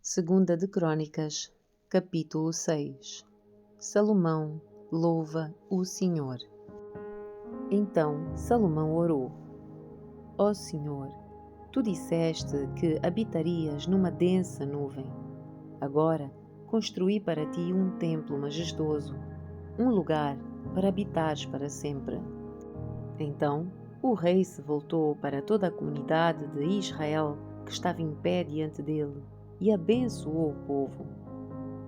Segunda de Crônicas, capítulo 6. Salomão louva o Senhor. Então Salomão orou: Ó Senhor, tu disseste que habitarias numa densa nuvem. Agora construí para ti um templo majestoso, um lugar para habitares para sempre. Então o rei se voltou para toda a comunidade de Israel que estava em pé diante dele e abençoou o povo.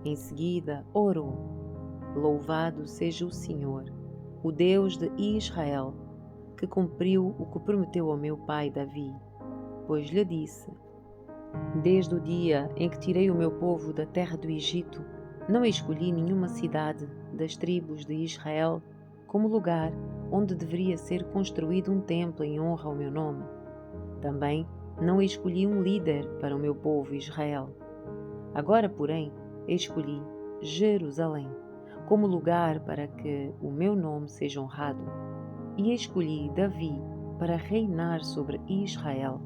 Em seguida orou: Louvado seja o Senhor, o Deus de Israel, que cumpriu o que prometeu ao meu pai Davi, pois lhe disse: Desde o dia em que tirei o meu povo da terra do Egito, não escolhi nenhuma cidade das tribos de Israel como lugar onde deveria ser construído um templo em honra ao meu nome. Também não escolhi um líder para o meu povo Israel. Agora, porém, escolhi Jerusalém como lugar para que o meu nome seja honrado, e escolhi Davi para reinar sobre Israel,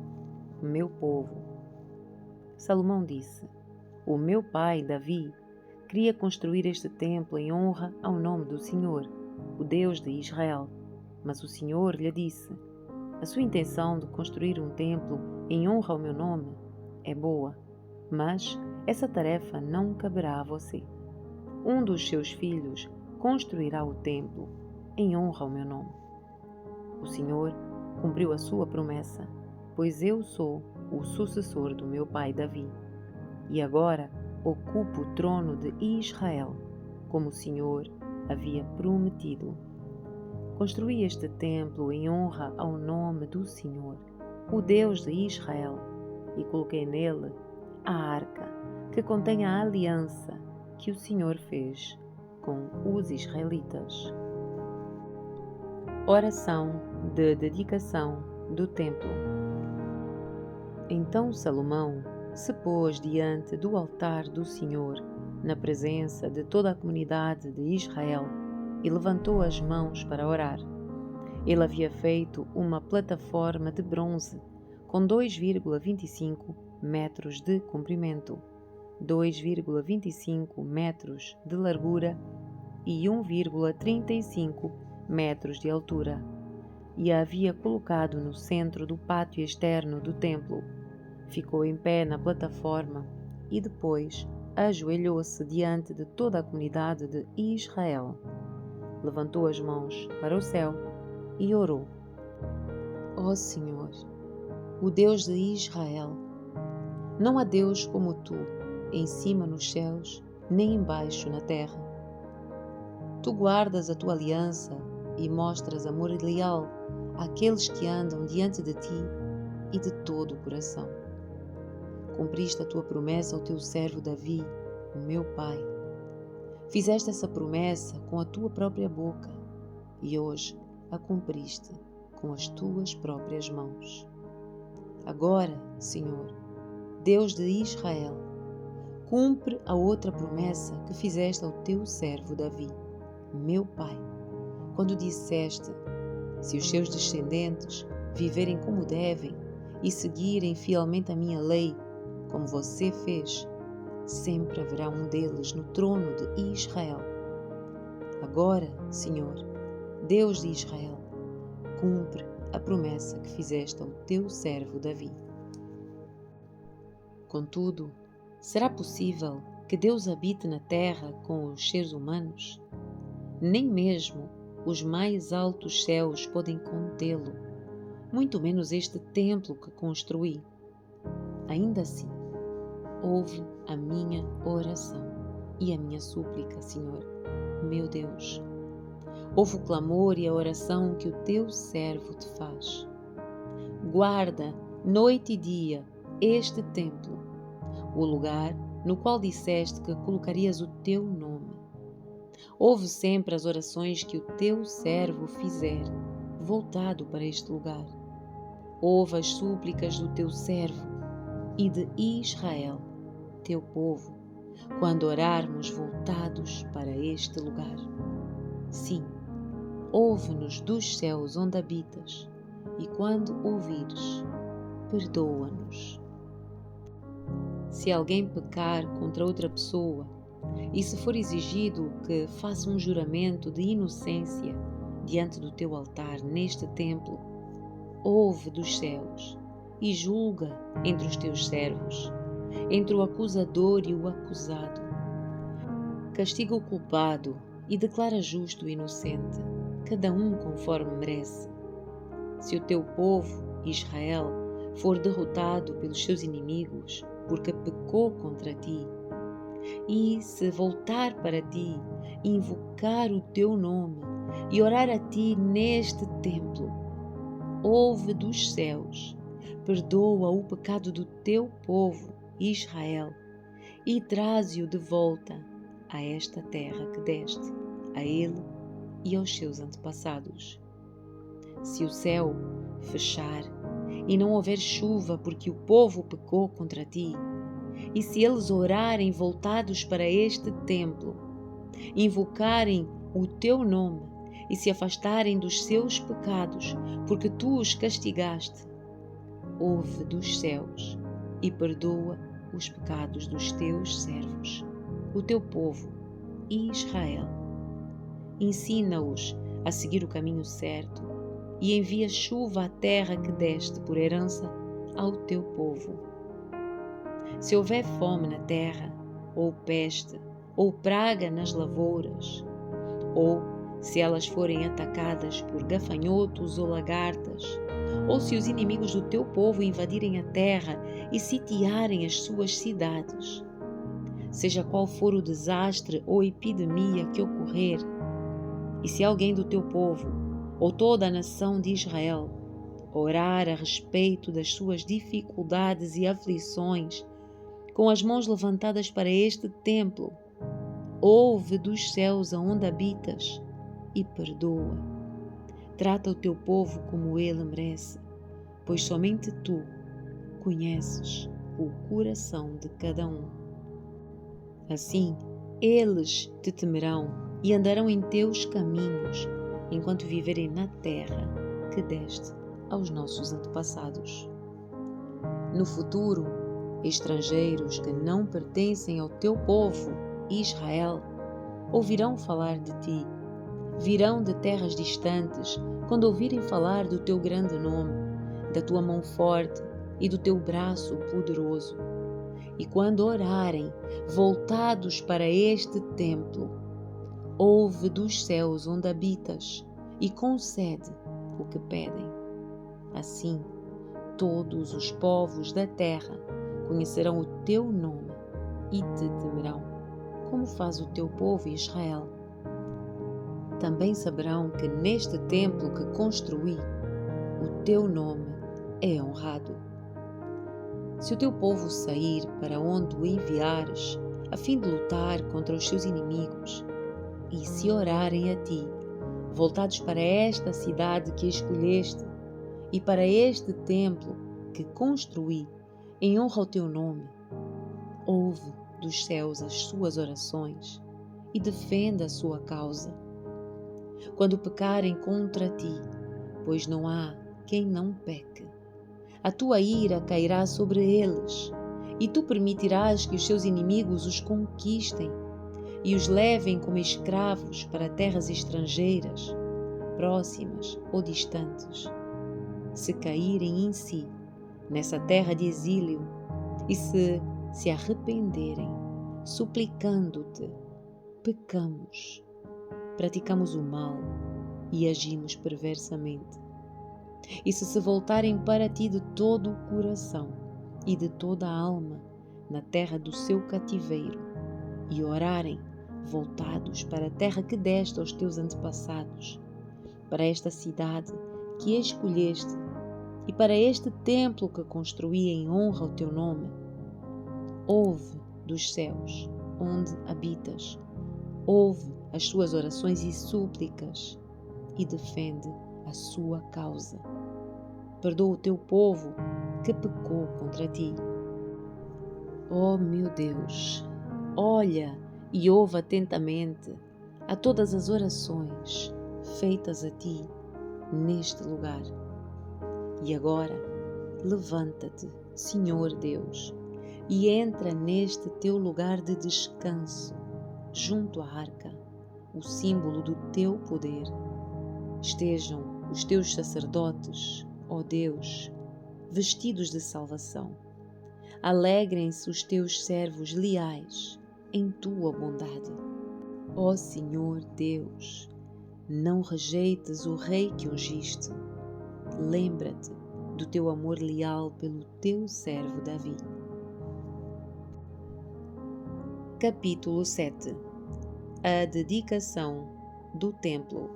meu povo. Salomão disse: O meu pai Davi queria construir este templo em honra ao nome do Senhor, o Deus de Israel. Mas o Senhor lhe disse: A sua intenção de construir um templo em honra ao meu nome é boa, mas essa tarefa não caberá a você. Um dos seus filhos construirá o templo em honra ao meu nome. O Senhor cumpriu a sua promessa, pois eu sou o sucessor do meu pai Davi, e agora ocupo o trono de Israel, como o Senhor havia prometido. Construí este templo em honra ao nome do Senhor, o Deus de Israel, e coloquei nele a arca que contém a aliança que o Senhor fez com os israelitas. Oração de dedicação do templo. Então Salomão se pôs diante do altar do Senhor, na presença de toda a comunidade de Israel, e levantou as mãos para orar. Ele havia feito uma plataforma de bronze com 2,25 metros de comprimento, 2,25 metros de largura e 1,35 metros de altura, e a havia colocado no centro do pátio externo do templo. Ficou em pé na plataforma e depois ajoelhou-se diante de toda a comunidade de Israel. Levantou as mãos para o céu e orou: Ó Senhor, o Deus de Israel, não há Deus como tu, em cima nos céus, nem embaixo na terra. Tu guardas a tua aliança e mostras amor leal àqueles que andam diante de ti e de todo o coração. Cumpriste a tua promessa ao teu servo Davi, o meu pai. Fizeste essa promessa com a tua própria boca e hoje a cumpriste com as tuas próprias mãos. Agora, Senhor, Deus de Israel, cumpre a outra promessa que fizeste ao teu servo Davi, meu pai, quando disseste: Se os seus descendentes viverem como devem e seguirem fielmente a minha lei, como você fez, sempre haverá um deles no trono de Israel. Agora, Senhor, Deus de Israel, cumpre a promessa que fizeste ao teu servo Davi. Contudo, será possível que Deus habite na terra com os seres humanos? Nem mesmo os mais altos céus podem contê-lo, muito menos este templo que construí. Ainda assim, ouve a minha oração e a minha súplica, Senhor, meu Deus. Ouve o clamor e a oração que o teu servo te faz. Guarda, noite e dia, este templo, o lugar no qual disseste que colocarias o teu nome. Ouve sempre as orações que o teu servo fizer, voltado para este lugar. Ouve as súplicas do teu servo e de Israel, teu povo, quando orarmos voltados para este lugar. Sim, ouve-nos dos céus onde habitas, e quando ouvires, perdoa-nos. se alguém pecar contra outra pessoa, e se for exigido que faça um juramento de inocência diante do teu altar neste templo, ouve dos céus e julga entre os teus servos, entre o acusador e o acusado. Castiga o culpado e declara justo o inocente, cada um conforme merece. Se o teu povo, Israel, for derrotado pelos seus inimigos, porque pecou contra ti, e se voltar para ti, invocar o teu nome e orar a ti neste templo, ouve dos céus, perdoa o pecado do teu povo, Israel, e traze-o de volta a esta terra que deste a ele e aos seus antepassados. Se o céu fechar e não houver chuva porque o povo pecou contra ti, e se eles orarem voltados para este templo, invocarem o teu nome e se afastarem dos seus pecados, porque tu os castigaste, ouve dos céus e perdoa os pecados dos teus servos, o teu povo, Israel. Ensina-os a seguir o caminho certo e envia chuva à terra que deste por herança ao teu povo. Se houver fome na terra, ou peste, ou praga nas lavouras, ou se elas forem atacadas por gafanhotos ou lagartas, ou se os inimigos do teu povo invadirem a terra e sitiarem as suas cidades, seja qual for o desastre ou epidemia que ocorrer, e se alguém do teu povo, ou toda a nação de Israel, orar a respeito das suas dificuldades e aflições, com as mãos levantadas para este templo, ouve dos céus aonde habitas e perdoa. Trata o teu povo como ele merece, pois somente tu conheces o coração de cada um. Assim, eles te temerão e andarão em teus caminhos, enquanto viverem na terra que deste aos nossos antepassados. No futuro, estrangeiros que não pertencem ao teu povo, Israel, ouvirão falar de ti. Virão de terras distantes quando ouvirem falar do teu grande nome, da tua mão forte e do teu braço poderoso. E quando orarem, voltados para este templo, ouve dos céus onde habitas e concede o que pedem. Assim, todos os povos da terra conhecerão o teu nome e te temerão, como faz o teu povo Israel. Também saberão que neste templo que construí, o teu nome é honrado. Se o teu povo sair para onde o enviares, a fim de lutar contra os seus inimigos, e se orarem a ti, voltados para esta cidade que escolheste, e para este templo que construí, em honra ao teu nome, ouve dos céus as suas orações e defenda a sua causa. Quando pecarem contra ti, pois não há quem não peque, a tua ira cairá sobre eles, e tu permitirás que os seus inimigos os conquistem e os levem como escravos para terras estrangeiras, próximas ou distantes. Se caírem em si, nessa terra de exílio, e se arrependerem, suplicando-te, pecamos, praticamos o mal e agimos perversamente. E se voltarem para ti de todo o coração e de toda a alma na terra do seu cativeiro e orarem voltados para a terra que deste aos teus antepassados, para esta cidade que escolheste e para este templo que construí em honra ao teu nome, ouve dos céus onde habitas, ouve as suas orações e súplicas e defende a sua causa. Perdoa o teu povo que pecou contra ti. Oh meu Deus, olha e ouve atentamente a todas as orações feitas a ti neste lugar. E agora, levanta-te, Senhor Deus, e entra neste teu lugar de descanso, junto à arca, o símbolo do teu poder. Estejam os teus sacerdotes, ó Deus, vestidos de salvação. Alegrem-se os teus servos leais em tua bondade. Ó Senhor Deus, não rejeites o rei que ungiste. Lembra-te do teu amor leal pelo teu servo Davi. Capítulo 7. A dedicação do templo.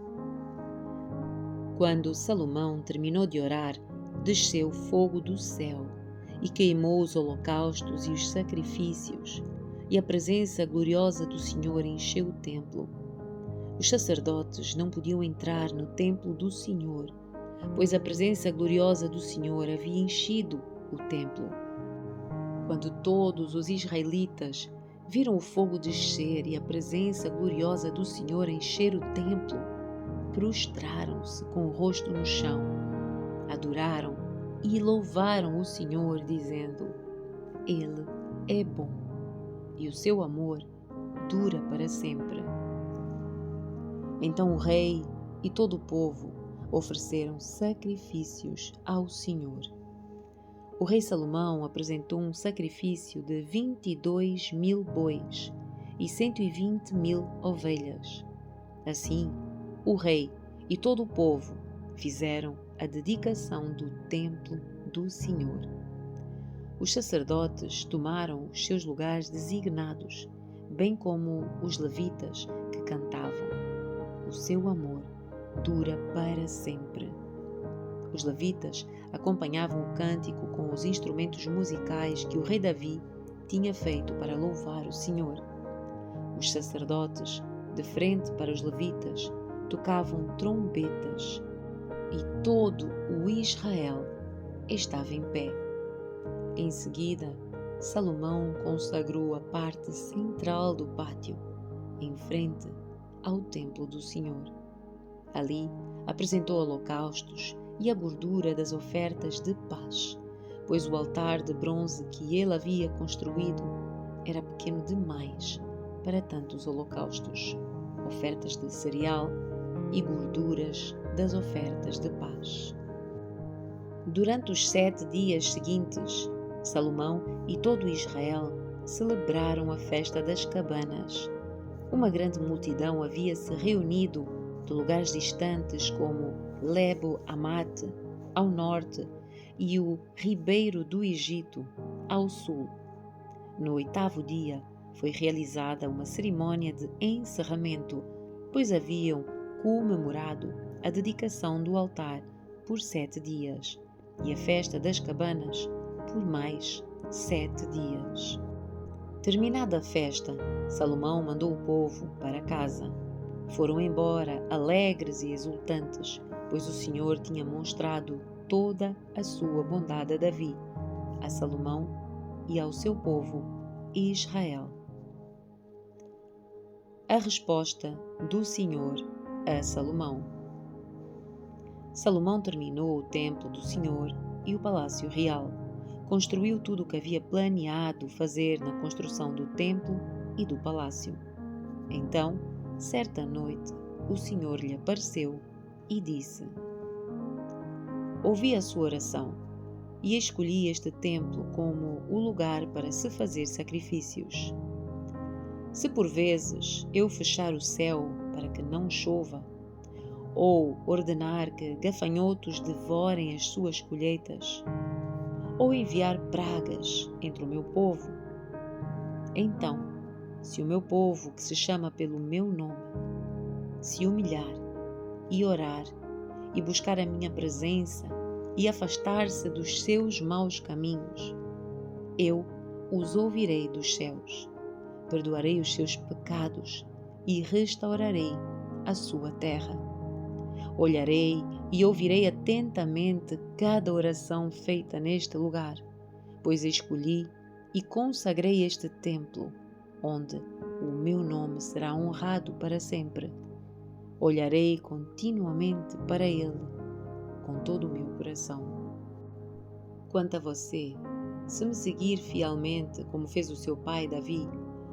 Quando Salomão terminou de orar, desceu fogo do céu e queimou os holocaustos e os sacrifícios, e a presença gloriosa do Senhor encheu o templo. Os sacerdotes não podiam entrar no templo do Senhor, pois a presença gloriosa do Senhor havia enchido o templo. Quando todos os israelitas viram o fogo descer e a presença gloriosa do Senhor encher o templo, prostraram-se com o rosto no chão, adoraram e louvaram o Senhor, dizendo: Ele é bom e o seu amor dura para sempre. Então o rei e todo o povo ofereceram sacrifícios ao Senhor. O rei Salomão apresentou um sacrifício de 22.000 bois e 120.000 ovelhas. Assim, o rei e todo o povo fizeram a dedicação do templo do Senhor. Os sacerdotes tomaram os seus lugares designados, bem como os levitas que cantavam: O seu amor dura para sempre. Os levitas acompanhavam o cântico com os instrumentos musicais que o rei Davi tinha feito para louvar o Senhor. Os sacerdotes, de frente para os levitas, tocavam trombetas, e todo o Israel estava em pé. Em seguida, Salomão consagrou a parte central do pátio, em frente ao templo do Senhor. Ali apresentou holocaustos e a gordura das ofertas de paz, pois o altar de bronze que ele havia construído era pequeno demais para tantos holocaustos, ofertas de cereal e gorduras das ofertas de paz. Durante os 7 dias seguintes, Salomão e todo Israel celebraram a festa das cabanas. Uma grande multidão havia se reunido de lugares distantes como Lebo Amate, ao norte, e o Ribeiro do Egito, ao sul. No 8º dia, foi realizada uma cerimônia de encerramento, pois haviam comemorado a dedicação do altar por 7 dias e a festa das cabanas por mais 7 dias. Terminada a festa, Salomão mandou o povo para casa. Foram embora alegres e exultantes, pois o Senhor tinha mostrado toda a sua bondade a Davi, a Salomão e ao seu povo Israel. A resposta do Senhor a Salomão. Salomão terminou o templo do Senhor e o palácio real. Construiu tudo o que havia planeado fazer na construção do templo e do palácio. Então, certa noite, o Senhor lhe apareceu e disse: Ouvi a sua oração e escolhi este templo como o lugar para se fazer sacrifícios. Se por vezes eu fechar o céu para que não chova, ou ordenar que gafanhotos devorem as suas colheitas, ou enviar pragas entre o meu povo, então, se o meu povo, que se chama pelo meu nome, se humilhar e orar e buscar a minha presença e afastar-se dos seus maus caminhos, eu os ouvirei dos céus, perdoarei os seus pecados e restaurarei a sua terra. Olharei e ouvirei atentamente cada oração feita neste lugar, pois escolhi e consagrei este templo, onde o meu nome será honrado para sempre. Olharei continuamente para ele, com todo o meu coração. Quanto a você, se me seguir fielmente, como fez o seu pai Davi,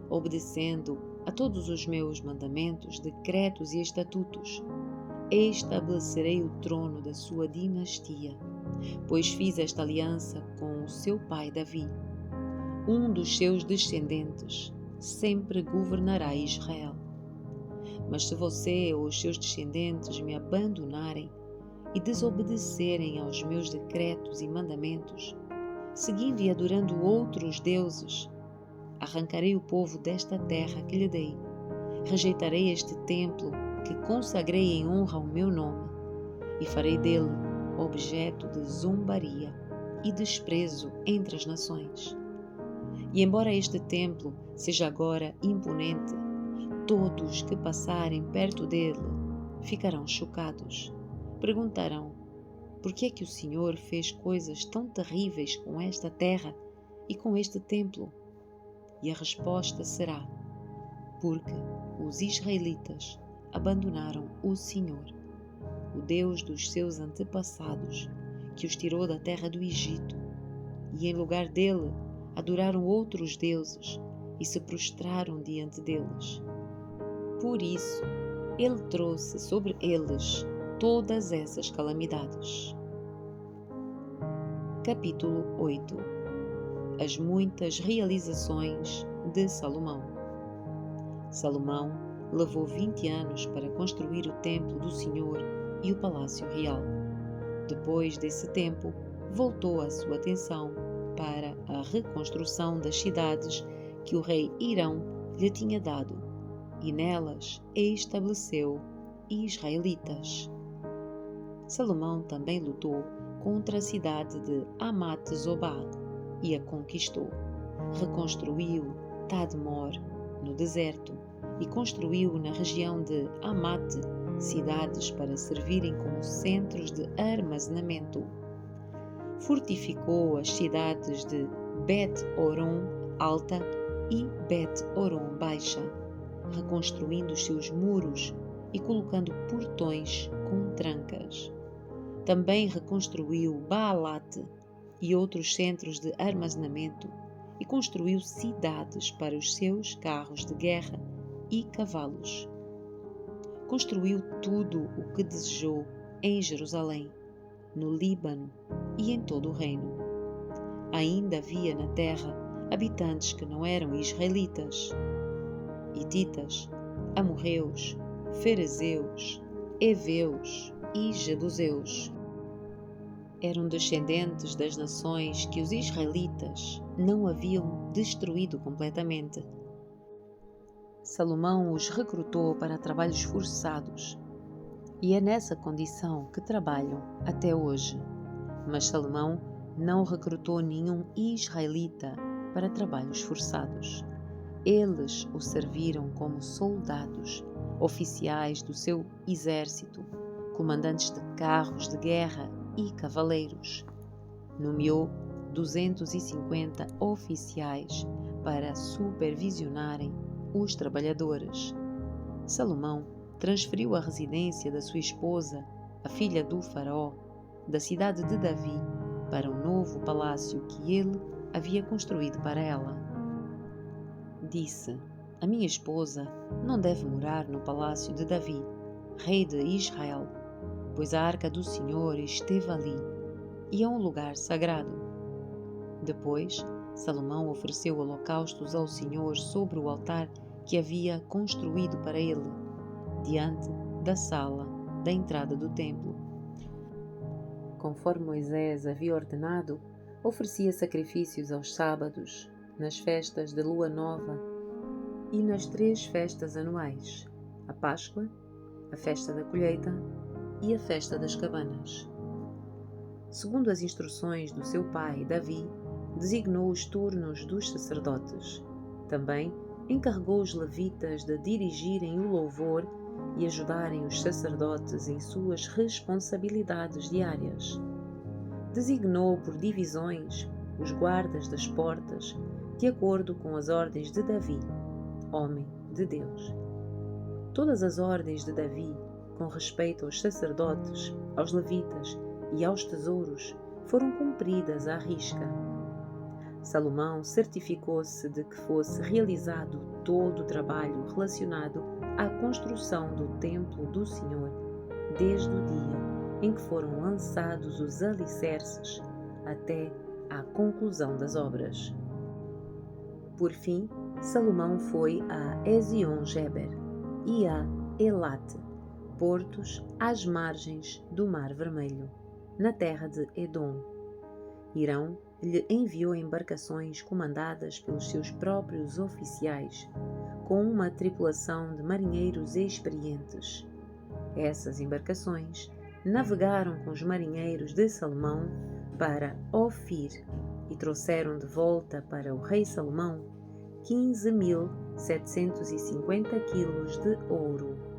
obedecendo a todos os meus mandamentos, decretos e estatutos, estabelecerei o trono da sua dinastia, pois fiz esta aliança com o seu pai Davi. Um dos seus descendentes sempre governará Israel. Mas se você ou os seus descendentes me abandonarem e desobedecerem aos meus decretos e mandamentos, seguindo e adorando outros deuses, arrancarei o povo desta terra que lhe dei, rejeitarei este templo que consagrei em honra ao meu nome e farei dele objeto de zombaria e desprezo entre as nações. E embora este templo seja agora imponente, todos que passarem perto dele ficarão chocados. Perguntarão: por que é que o Senhor fez coisas tão terríveis com esta terra e com este templo? E a resposta será: porque os israelitas abandonaram o Senhor, o Deus dos seus antepassados, que os tirou da terra do Egito, e em lugar dele adoraram outros deuses e se prostraram diante deles. Por isso, ele trouxe sobre eles todas essas calamidades. Capítulo 8. As muitas realizações de Salomão. Salomão levou 20 anos para construir o templo do Senhor e o palácio real. Depois desse tempo, voltou a sua atenção para a reconstrução das cidades que o rei Hirão lhe tinha dado, e nelas estabeleceu israelitas. Salomão também lutou contra a cidade de Amat-Zobá e a conquistou. Reconstruiu Tadmor no deserto e construiu na região de Amate cidades para servirem como centros de armazenamento. Fortificou as cidades de Bet-Horon Alta e Bet-Horon Baixa, reconstruindo os seus muros e colocando portões com trancas. Também reconstruiu Baalate e outros centros de armazenamento e construiu cidades para os seus carros de guerra e cavalos. Construiu tudo o que desejou em Jerusalém, no Líbano e em todo o reino. Ainda havia na terra habitantes que não eram israelitas: hititas, amorreus, ferezeus, heveus e jebuseus. Eram descendentes das nações que os israelitas não haviam destruído completamente. Salomão os recrutou para trabalhos forçados, e é nessa condição que trabalham até hoje. Mas Salomão não recrutou nenhum israelita para trabalhos forçados. Eles o serviram como soldados, oficiais do seu exército, comandantes de carros de guerra e cavaleiros. Nomeou 250 oficiais para supervisionarem os trabalhadores. Salomão transferiu a residência da sua esposa, a filha do faraó, da cidade de Davi, para o novo palácio que ele havia construído para ela. Disse: a minha esposa não deve morar no palácio de Davi, rei de Israel, pois a arca do Senhor esteve ali, e é um lugar sagrado. Depois, Salomão ofereceu holocaustos ao Senhor sobre o altar que havia construído para ele, diante da sala da entrada do templo. Conforme Moisés havia ordenado, oferecia sacrifícios aos sábados, nas festas de lua nova e nas 3 festas anuais: a Páscoa, a festa da colheita e a festa das cabanas. Segundo as instruções do seu pai Davi, designou os turnos dos sacerdotes. Também encarregou os levitas de dirigirem o louvor e ajudarem os sacerdotes em suas responsabilidades diárias. Designou por divisões os guardas das portas, de acordo com as ordens de Davi, homem de Deus. Todas as ordens de Davi, com respeito aos sacerdotes, aos levitas e aos tesouros, foram cumpridas à risca. Salomão certificou-se de que fosse realizado todo o trabalho relacionado à construção do templo do Senhor, desde o dia em que foram lançados os alicerces até à conclusão das obras. Por fim, Salomão foi a Ezion-Geber e a Elate, portos às margens do Mar Vermelho, na terra de Edom. Hirão lhe enviou embarcações comandadas pelos seus próprios oficiais, com uma tripulação de marinheiros experientes. Essas embarcações navegaram com os marinheiros de Salomão para Ofir e trouxeram de volta para o rei Salomão 15.750 quilos de ouro.